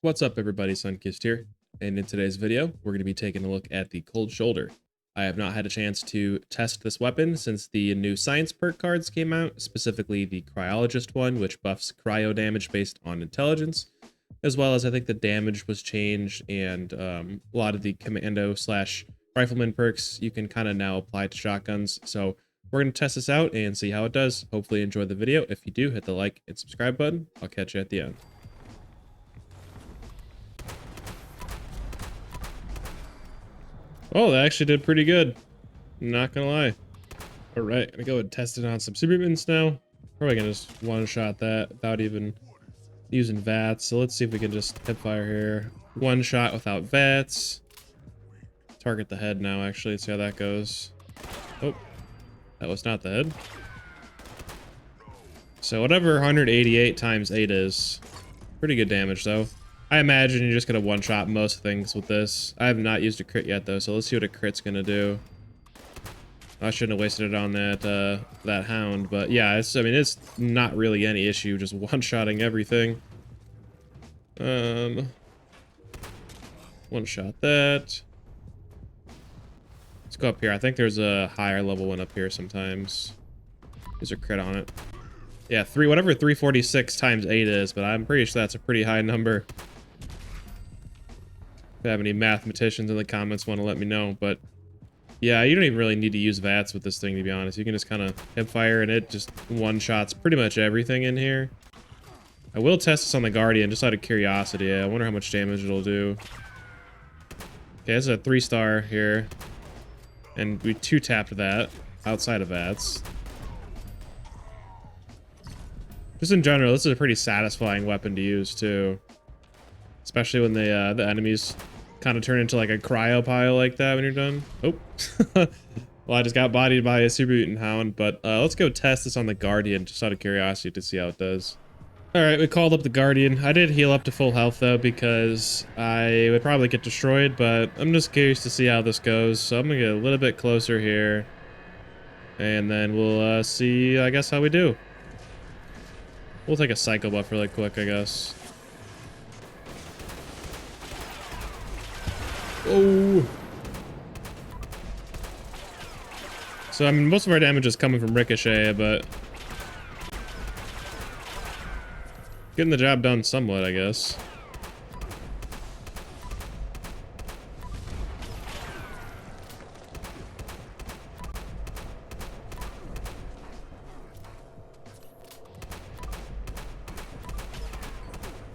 What's up everybody, Sunkissed here, and in today's video we're going to be taking a look at the Cold Shoulder. I have not had a chance to test this weapon since the new science perk cards came out, specifically the Cryologist one, which buffs cryo damage based on intelligence, as well as I think the damage was changed, and a lot of the commando slash rifleman perks you can kind of now apply to shotguns. So we're going to test this out and see how it does. Hopefully enjoy the video. If you do, hit the like and subscribe button. I'll catch you at the end. Oh, that actually did pretty good. Not gonna lie. All right, gonna go ahead and test it on some supermutants now. Probably gonna just one-shot that without even using VATS. So let's see if we can just hip fire here. One shot without VATS. Target the head now, actually. Let's see how that goes. Oh, that was not the head. So whatever 188 times 8 is, pretty good damage though. I imagine you're just gonna one-shot most things with this. I have not used a crit yet though, so let's see what a crit's gonna do. I shouldn't have wasted it on that hound, but yeah, I mean it's not really any issue just one-shotting everything. One-shot that. Let's go up here. I think there's a higher level one up here sometimes. There's a crit on it. Yeah, whatever 346 times 8 is, but I'm pretty sure that's a pretty high number. If you have any mathematicians in the comments want to let me know, but yeah, you don't even really need to use VATS with this thing, to be honest. You can just kind of hip fire and it just one-shots pretty much everything in here. I will test this on the Guardian just out of curiosity. I wonder how much damage it'll do. Okay, it's a 3-star here. And we 2-tapped that outside of VATS. Just in general, this is a pretty satisfying weapon to use too. Especially when the enemies kind of turn into like a cryo pile like that when you're done. Oh. Well, I just got bodied by a super mutant hound, but let's go test this on the Guardian just out of curiosity to see how it does. Alright, we called up the Guardian. I did heal up to full health though because I would probably get destroyed, but I'm just curious to see how this goes. So I'm gonna get a little bit closer here. And then we'll see, I guess, how we do. We'll take a cycle buff really quick, I guess. Oh. So, I mean, most of our damage is coming from Ricochet, but getting the job done somewhat, I guess.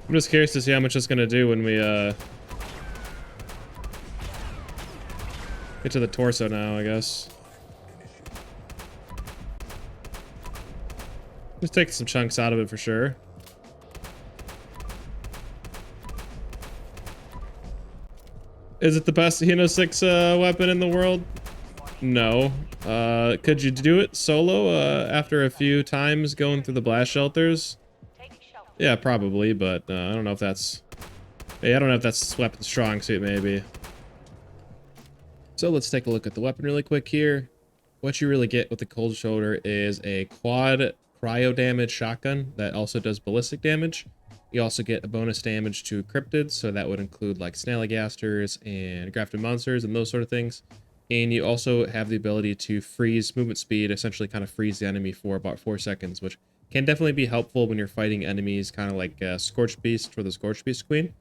I'm just curious to see how much it's gonna do when we get to the torso now, I guess. Just take some chunks out of it for sure. Is it the best Hino 6 weapon in the world? No. Could you do it solo after a few times going through the blast shelters? Yeah, probably, but I don't know if that's... Hey, I don't know if that's weapon strong suit, maybe. So let's take a look at the weapon really quick here. What you really get with the Cold Shoulder is a quad cryo damage shotgun that also does ballistic damage. You also get a bonus damage to cryptids, so that would include like snalligasters and grafted monsters and those sort of things. And you also have the ability to freeze movement speed, essentially kind of freeze the enemy for about 4 seconds, which can definitely be helpful when you're fighting enemies kind of like Scorched Beast for the Scorched Beast Queen.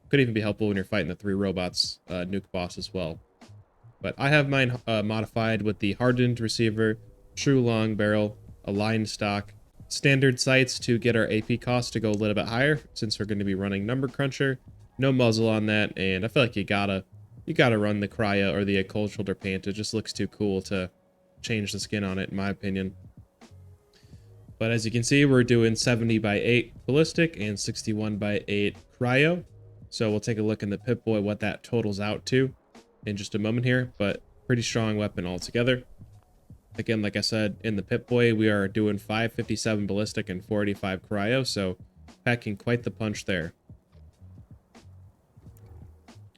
Could even be helpful when you're fighting the 3 robots nuke boss as well. But I have mine modified with the hardened receiver, true long barrel, aligned stock, standard sights to get our AP cost to go a little bit higher since we're going to be running number cruncher, no muzzle on that, and I feel like you gotta run the cryo or the Cold Shoulder paint. It just looks too cool to change the skin on it, in my opinion. But as you can see, we're doing 70 by 8 ballistic and 61 by 8 cryo. So we'll take a look in the Pip-Boy what that totals out to in just a moment here, but pretty strong weapon altogether. Again, like I said, in the Pip-Boy, we are doing 557 ballistic and 485 cryo, so packing quite the punch there.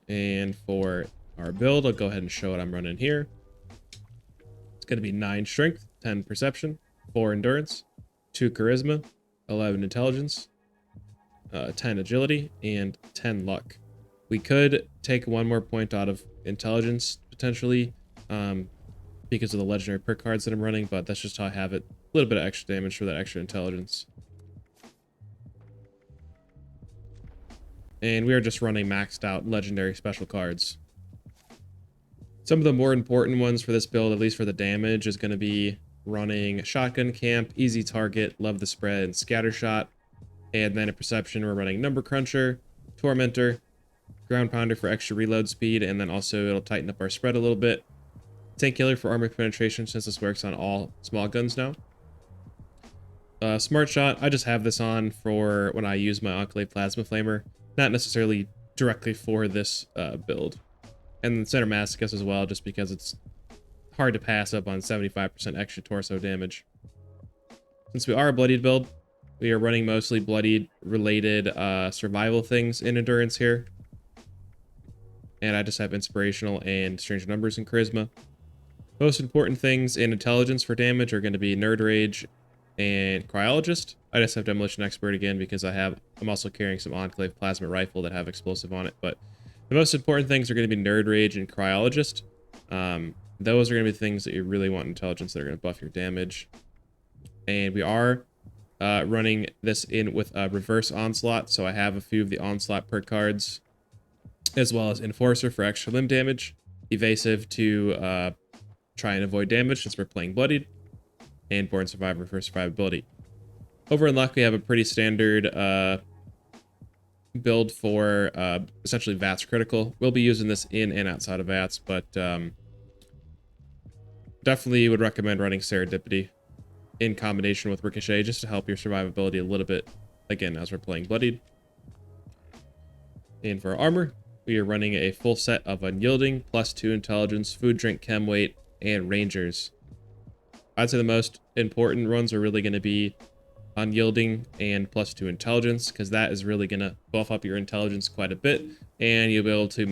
And for our build, I'll go ahead and show what I'm running here. It's going to be 9 strength, 10 perception, 4 endurance, 2 charisma, 11 intelligence, 10 agility, and 10 luck. We could take one more point out of intelligence potentially, because of the legendary perk cards that I'm running, but that's just how I have it. A little bit of extra damage for that extra intelligence. And we are just running maxed out legendary special cards. Some of the more important ones for this build, at least for the damage, is going to be running Shotgun Camp, Easy Target, Love the Spread, and Scatter Shot. And then in Perception, we're running Number Cruncher, Tormentor, Ground Pounder for extra reload speed, and then also it'll tighten up our spread a little bit. Tank Killer for armor penetration, since this works on all small guns now. Smart Shot, I just have this on for when I use my Enclave Plasma Flamer, not necessarily directly for this build. And then Center Masochist as well, just because it's hard to pass up on 75% extra torso damage. Since we are a bloodied build, we are running mostly bloodied related survival things in endurance here. And I just have inspirational and strange numbers in charisma. Most important things in intelligence for damage are going to be Nerd Rage and Cryologist. I just have Demolition Expert again because I'm also carrying some Enclave Plasma Rifle that have explosive on it. But the most important things are going to be Nerd Rage and Cryologist. Those are going to be things that you really want in intelligence that are going to buff your damage. And we are running this in with a Reverse Onslaught, so I have a few of the Onslaught perk cards, as well as Enforcer for extra limb damage, Evasive to try and avoid damage since we're playing bloodied, and Born Survivor for survivability. Over in luck, we have a pretty standard build for essentially VATS critical. We'll be using this in and outside of VATS, but definitely would recommend running Serendipity in combination with Ricochet just to help your survivability a little bit, again, as we're playing bloodied. And for our armor, we are running a full set of Unyielding, +2 intelligence, food, drink, chem weight, and Rangers. I'd say the most important ones are really going to be Unyielding and +2 intelligence, because that is really going to buff up your intelligence quite a bit, and you'll be able to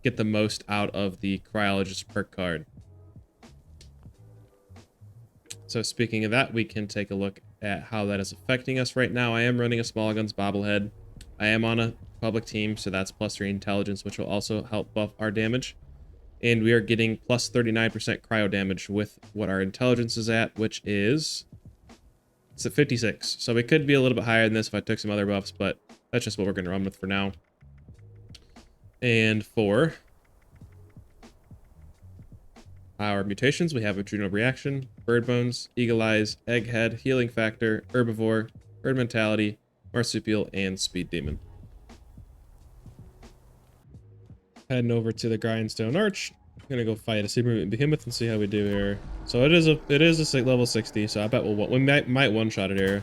get the most out of the Cryologist perk card. So speaking of that, we can take a look at how that is affecting us right now. I am running a small guns bobblehead. I am on a public team, so that's +3 intelligence, which will also help buff our damage. And we are getting +39% cryo damage with what our intelligence is at, which is... it's at 56. So we could be a little bit higher than this if I took some other buffs, but that's just what we're going to run with for now. And for our mutations, we have Adrenal Reaction, Bird Bones, Eagle Eyes, Egghead, Healing Factor, Herbivore, Herd Mentality, Marsupial, and Speed Demon. Heading over to the Grindstone Arch. I'm gonna go fight a Super Behemoth and see how we do here. So it is a level 60, so I bet we might one-shot it here.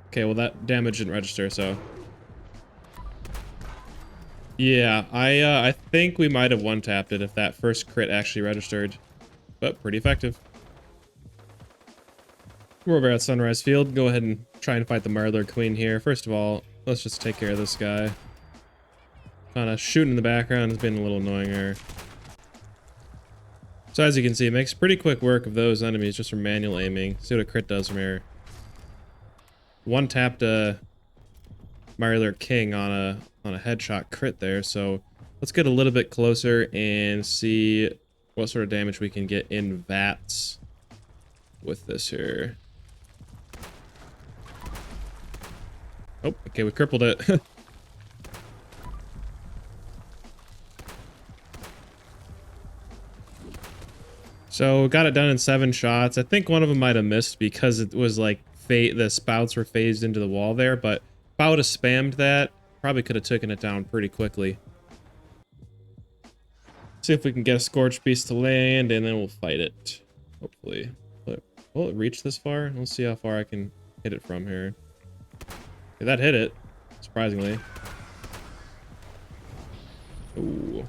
Okay, well that damage didn't register, so yeah, I think we might have one-tapped it if that first crit actually registered, but pretty effective. We're over at Sunrise Field. Go ahead and try and fight the Murder Queen here. First of all, let's just take care of this guy. Kind of shooting in the background has been a little annoying here. So as you can see, it makes pretty quick work of those enemies just from manual aiming. See what a crit does from here. One tapped Murder King on a headshot crit there. So let's get a little bit closer and see what sort of damage we can get in VATS with this here. Oh, okay, we crippled it. So got it done in 7 shots. I think one of them might have missed because it was like the spouts were phased into the wall there, but if I would have spammed that, probably could have taken it down pretty quickly. See if we can get a Scorch Beast to land, and then we'll fight it. Hopefully. But will it reach this far? Let's see how far I can hit it from here. Okay, that hit it, surprisingly. Ooh.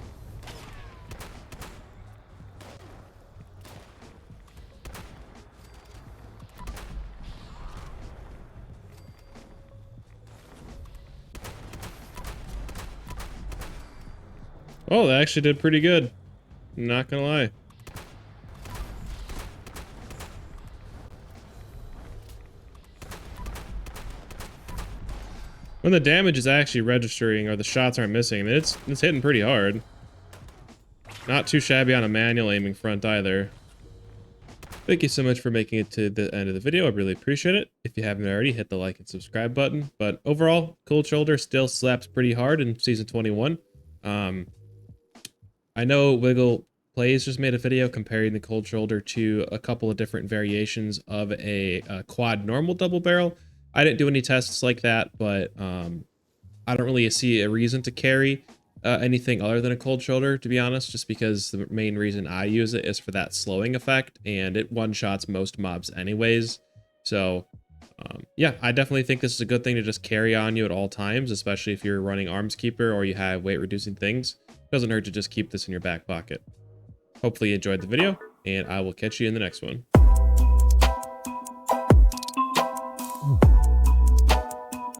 Oh, that actually did pretty good. Not gonna lie. When the damage is actually registering or the shots aren't missing, I mean, it's hitting pretty hard. Not too shabby on a manual aiming front either. Thank you so much for making it to the end of the video. I really appreciate it. If you haven't already, hit the like and subscribe button. But overall, Cold Shoulder still slaps pretty hard in Season 21. I know Wiggle Plays just made a video comparing the Cold Shoulder to a couple of different variations of a quad normal double barrel. I didn't do any tests like that, but I don't really see a reason to carry anything other than a Cold Shoulder, to be honest, just because the main reason I use it is for that slowing effect, and it one-shots most mobs anyways. So yeah, I definitely think this is a good thing to just carry on you at all times, especially if you're running Arms Keeper or you have weight-reducing things. Doesn't hurt to just keep this in your back pocket. Hopefully you enjoyed the video, and I will catch you in the next one.